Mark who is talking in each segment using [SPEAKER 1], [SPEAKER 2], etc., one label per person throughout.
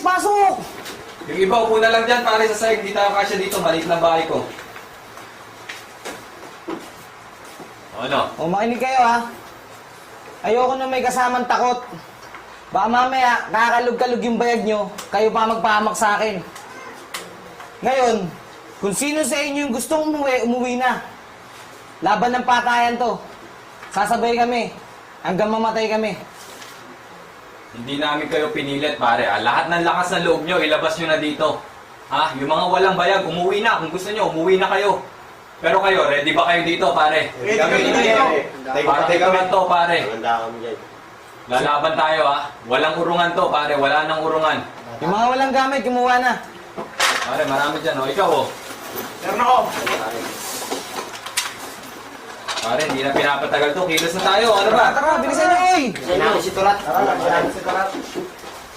[SPEAKER 1] bilis, pasok!
[SPEAKER 2] Yung iba, upo na lang dyan, pare, sa sahig. Hindi tayo kasya dito. Maliit lang bahay ko. Ano?
[SPEAKER 1] O, makinig kayo, ha? Ayoko na may kasamang takot. Baka mamaya, kakalog-kalog yung bayag nyo, kayo pa magpahamak sa akin. Ngayon, kung sino sa inyo yung gustong umuwi, umuwi na. Laban ng patayan to. Sasabay kami. Hanggang mamatay kami.
[SPEAKER 2] Hindi namin kayo pinilit, pare. Lahat ng lakas ng loob nyo, ilabas nyo na dito. Yung mga walang bayag, umuwi na. Kung gusto nyo, umuwi na kayo. Pero kayo, ready ba kayo dito, pare?
[SPEAKER 3] Ready kami dito.
[SPEAKER 2] Parte naman to, pare.
[SPEAKER 3] Handa kami dyan.
[SPEAKER 2] Lalaban tayo, Walang urungan to, pare. Wala nang urungan.
[SPEAKER 1] Yung mga walang gamit, kumuha na.
[SPEAKER 2] Pare, marami dyan, Ikaw,
[SPEAKER 3] Meron ako.
[SPEAKER 2] Pare, hindi na pinapatagal to. Kilos na tayo. Ano ba?
[SPEAKER 1] Tara, bilisan nyo, oy!
[SPEAKER 3] Kasi namin si Turat. Tara, si Turat.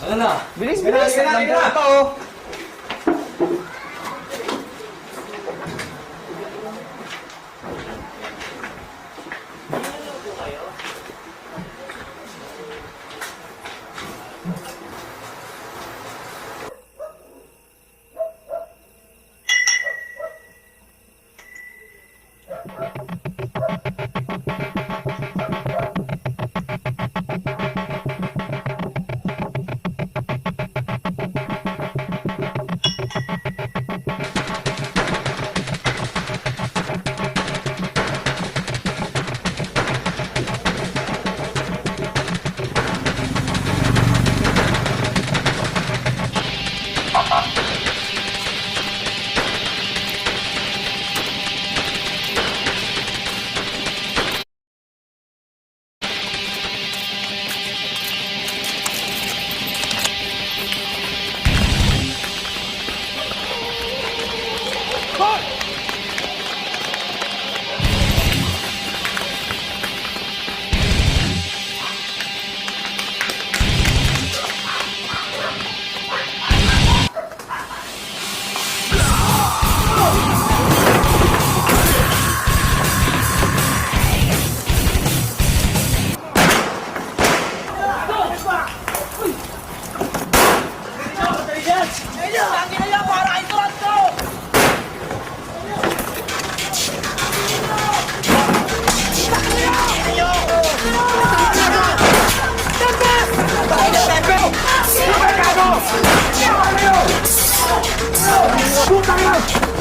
[SPEAKER 2] Ano na?
[SPEAKER 1] Bilis, bilis!
[SPEAKER 3] Sige na, sige na.
[SPEAKER 1] Ito, oh.
[SPEAKER 4] Puta